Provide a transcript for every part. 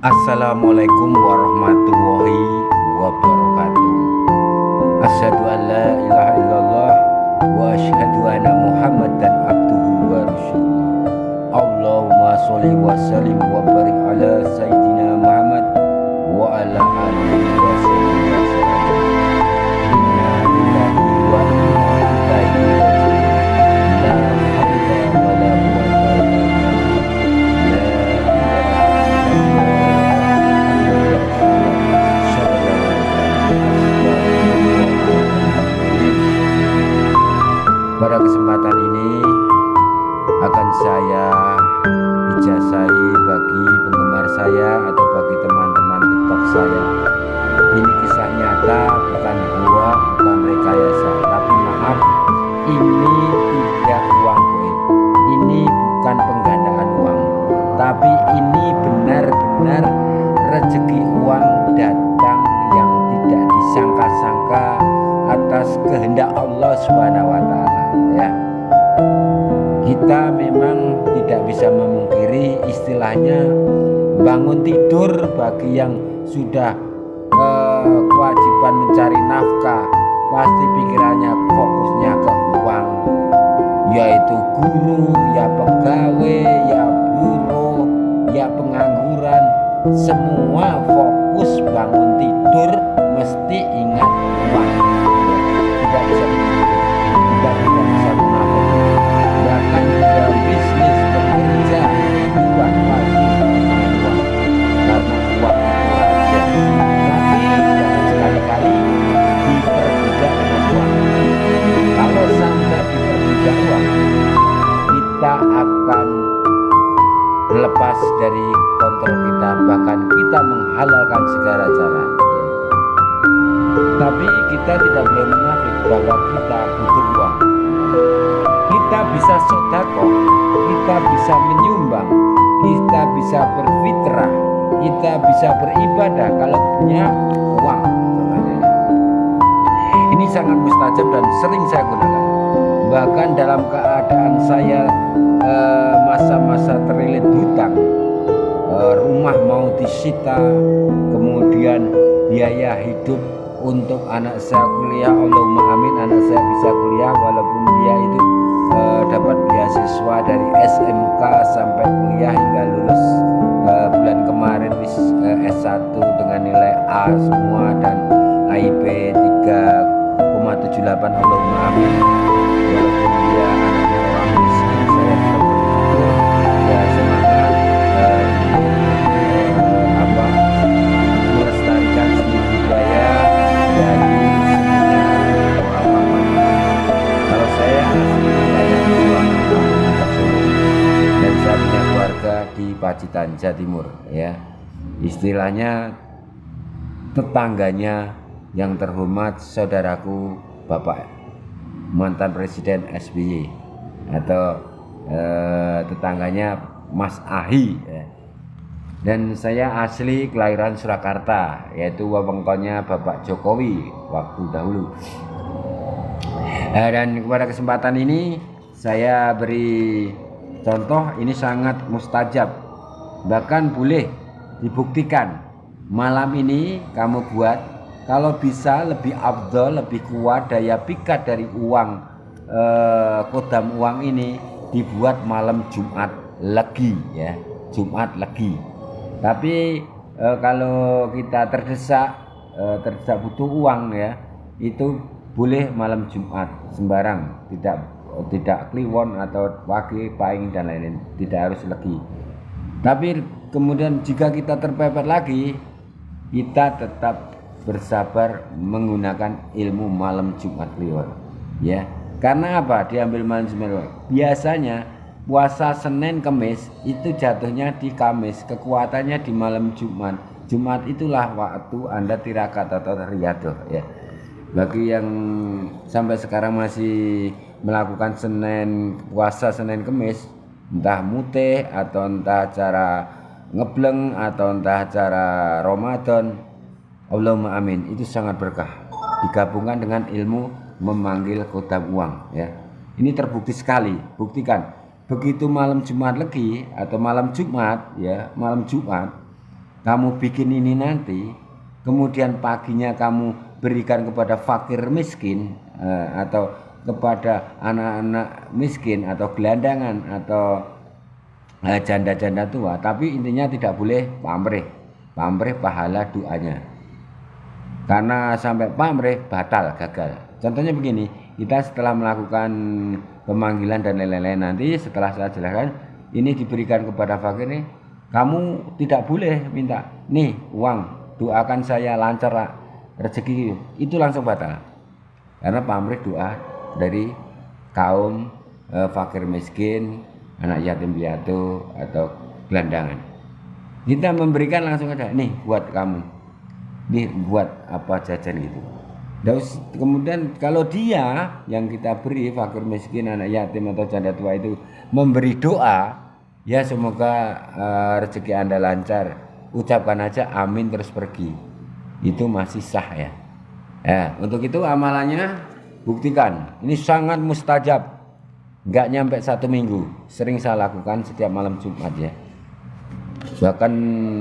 Assalamualaikum warahmatullahi wabarakatuh. Asyhadu an la ilaha illallah wa asyhadu anna Muhammadan abduhu wa rasuluh. Allahumma sholli wa sallim wa barik ala sayyidina Muhammad wa ala alihi wa sahbihi. Inna lillahi wa inna ilaihi raji'un. La haula wa la quwwata illa billah. La Pada kesempatan ini akan saya ijazai bagi penggemar saya atau bagi teman-teman TikTok saya. Ini kisah nyata, bukan gua, bukan rekayasa. Tapi maaf, ini tidak uang koin. Ini bukan penggandaan uang. Tapi ini benar-benar rezeki uang datang yang tidak disangka-sangka atas kehendak Allah Subhanahu wa taala, ya. Kita memang tidak bisa memungkiri istilahnya bangun tidur bagi yang sudah kewajiban mencari nafkah, pasti pikirannya fokusnya ke uang, yaitu guru, ya pegawai, ya buruh, ya pengangguran, semua fokus bangun tidur mesti ingat uang. Tidak bisa tidak bisa munafik. Bahkan dalam bisnis bekerja bukan wajib dengan uang, karena uang itu raja. Tapi jangan sekali-kali diperbudak dengan uang. Kalau sampai diperbudak uang, kita akan lepas dari kontrol kita, bahkan kita menghalalkan segala cara. Tapi kita tidak boleh munafik bahwa kita butuh uang. Kita bisa sedekah, kita bisa menyumbang, kita bisa berfitrah, kita bisa beribadah kalau punya uang. Ini sangat mustajab dan sering saya gunakan. Bahkan dalam keadaan saya masa-masa terlilit hutang, rumah mau disita, kemudian biaya hidup untuk anak saya kuliah, Allahumma amin, anak saya bisa kuliah walaupun dia itu dapat beasiswa dari SMK sampai kuliah hingga lulus bulan kemarin S1 dengan nilai A semua dan IP 3,78, Allahumma amin. Walaupun dia anaknya orang miskin, saya tetap bersyukur, ya semangat melestarikan seni budaya dari seninya orang-orang. Kalau saya asli wilayah Purwakarta dan saya punya keluarga di Pacitan, Jawa Timur, ya. Istilahnya tetangganya yang terhormat saudaraku Bapak mantan Presiden SBY atau tetangganya Mas Ahi, ya. Dan saya asli kelahiran Surakarta, yaitu wewengkonnya Bapak Jokowi waktu dahulu. Dan pada kesempatan ini saya beri contoh, ini sangat mustajab, bahkan boleh dibuktikan. Malam ini kamu buat, kalau bisa lebih afdol, lebih kuat daya pikat dari uang kodam uang ini, dibuat malam Jumat Legi, ya, Jumat Legi. Tapi kalau kita terdesak butuh uang, ya, itu boleh malam Jumat sembarang, tidak kliwon atau wage, paing dan lain-lain, tidak harus Legi. Tapi kemudian jika kita terpepet lagi, kita tetap bersabar menggunakan ilmu malam Jumat Kliwon, ya. Karena apa diambil malam Jumat Kliwon? Biasanya puasa Senin Kemis itu jatuhnya di Kamis, kekuatannya di malam Jumat. Jumat itulah waktu Anda tirakat atau riyadhah, ya. Bagi yang sampai sekarang masih melakukan puasa Senin Kemis, entah mutih atau entah cara ngebleng atau entah cara Ramadan, Allahumma amin, itu sangat berkah digabungkan dengan ilmu memanggil kodam uang, ya. Ini terbukti sekali, buktikan. Begitu malam Jumat Legi atau malam Jumat, ya, malam Jumat, kamu bikin ini nanti, kemudian paginya kamu berikan kepada fakir miskin atau kepada anak-anak miskin atau gelandangan atau janda-janda tua, tapi intinya tidak boleh pamrih pahala doanya, karena sampai pamrih batal, gagal. Contohnya begini, kita setelah melakukan pemanggilan dan lain-lain, nanti setelah saya jelaskan ini diberikan kepada fakir nih, kamu tidak boleh minta nih uang, doakan saya lancar rezeki, itu langsung batal, karena pamrih doa dari kaum fakir miskin, anak yatim piatu atau gelandangan. Kita memberikan langsung aja, nih buat kamu, nih buat apa jajan gitu. Kemudian kalau dia yang kita beri, fakir miskin, anak yatim atau janda tua itu memberi doa, ya semoga rezeki Anda lancar, ucapkan aja amin terus pergi, itu masih sah ya. Untuk itu amalannya buktikan, ini sangat mustajab, nggak nyampe 1 minggu, sering saya lakukan setiap malam Jumat ya. Bahkan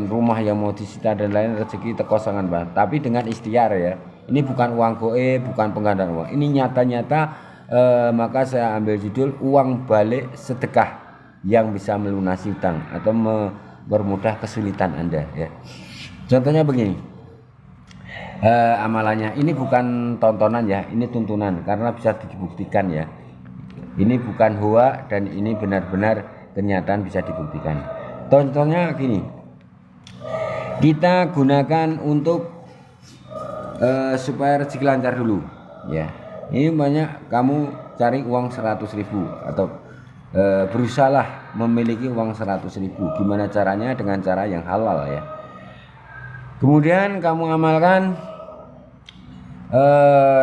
rumah yang mau disita dan lain rezeki teko sangat banget, tapi dengan ikhtiar ya. Ini bukan uang goib, bukan penggandaan uang, ini nyata-nyata. Maka saya ambil judul uang balik sedekah yang bisa melunasi hutang atau mempermudah kesulitan Anda ya. Contohnya begini, amalannya ini bukan tontonan ya, ini tuntunan, karena bisa dibuktikan ya. Ini bukan hoak dan ini benar-benar kenyataan bisa dibuktikan. Contohnya gini, kita gunakan untuk supaya rezeki lancar dulu ya. Ini banyak kamu cari uang 100.000 atau berusahalah memiliki uang 100.000. Gimana caranya? Dengan cara yang halal ya. Kemudian kamu amalkan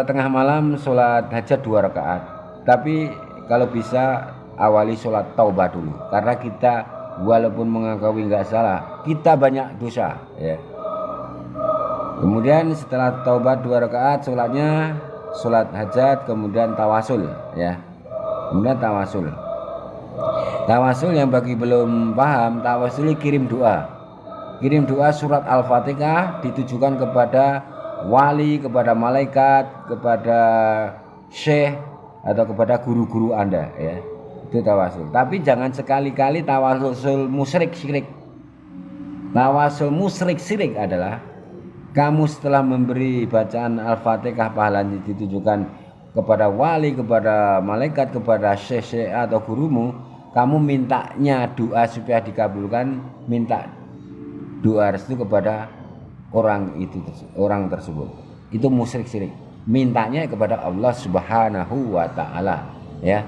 tengah malam sholat hajat 2 rakaat. Tapi kalau bisa awali sholat taubah dulu, karena kita walaupun mengakui nggak salah, kita banyak dosa ya. Kemudian setelah taubat 2 rakaat sholatnya, sholat hajat, kemudian tawasul ya. Kemudian tawasul yang bagi belum paham, tawasul kirim doa surat Al-Fatihah ditujukan kepada wali, kepada malaikat, kepada syekh atau kepada guru-guru Anda ya. Itu tawasul. Tapi jangan sekali-kali tawasul musyrik syirik. Tawasul musyrik syirik adalah kamu setelah memberi bacaan Al-Fatihah pahalanya ditujukan kepada wali, kepada malaikat, kepada syekh atau gurumu, kamu mintanya doa supaya dikabulkan, minta doa restu kepada orang tersebut. Itu musyrik syirik. Mintanya kepada Allah Subhanahu wa taala ya.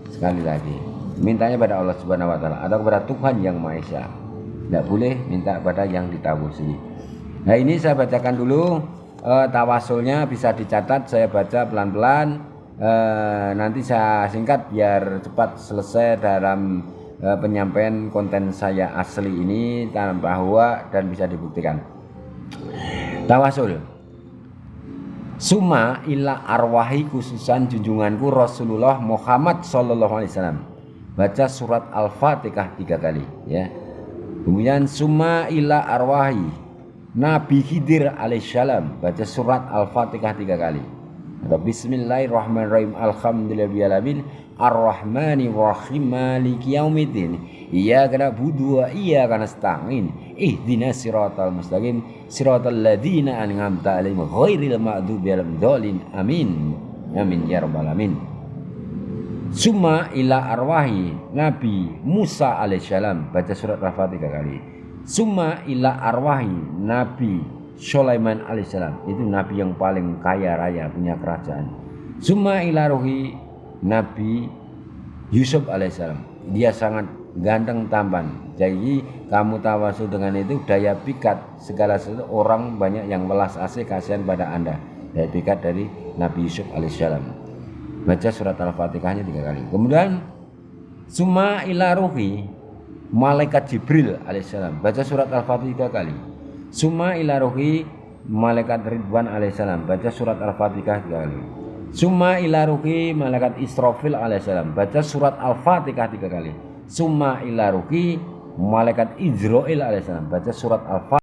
Sekali lagi, mintanya pada Allah Subhanahu wa taala atau kepada Tuhan yang Maha Esa. Tidak boleh minta pada yang ditawasuli. Nah, ini saya bacakan dulu tawasulnya, bisa dicatat, saya baca pelan-pelan. Nanti saya singkat biar cepat selesai dalam penyampaian konten saya asli ini tanpa hoak dan bisa dibuktikan. Tawasul. Summa ila arwahi, khususan junjunganku Rasulullah Muhammad sallallahu alaihi wasallam. Baca surat Al-Fatihah 3 kali ya. Kemudian summa ila arwahi Nabi Khidir alaihissalam, baca surat Al-Fatihah 3 kali. Atau Bismillahirrahmanirrahim, Alhamdulillahirrahmanirrahim, Ar-Rahmanirrahim, Maliki Yaumiddin, Iyyaka na'budu wa iyyaka nasta'in, Ihdinas siratal mustaqim, siratal ladzina an'amta 'alaihim ghairil maghdubi 'alaihim dhalin. Amin. Amin ya rabbal alamin. Summa ila arwahi Nabi Musa alaihissalam, baca surat Al-Fatihah 3 kali. Summa ila arwahi Nabi Sulaiman alaihissalam, itu nabi yang paling kaya raya, punya kerajaan. Summa ila ruhi Nabi Yusuf alaihissalam, dia sangat ganteng tampan. Jadi kamu tawasul dengan itu, daya pikat segala sesuatu, orang banyak yang welas asih kasihan pada Anda. Daya pikat dari Nabi Yusuf alaihissalam. Baca surat Al-Fatihahnya 3 kali. Kemudian summa ila ruhi malaikat Jibril alaihissalam, baca surat Al-Fatihah 3 kali. Summa ila ruhi malaikat Ridwan alaihissalam, baca surat Al-Fatihah 3 kali. Summa ila ruhi malaikat Israfil alaihissalam, baca surat Al-Fatihah 3 kali. Summa ila ruhi malaikat Izrail alaihissalam, baca surat Al-Fatihah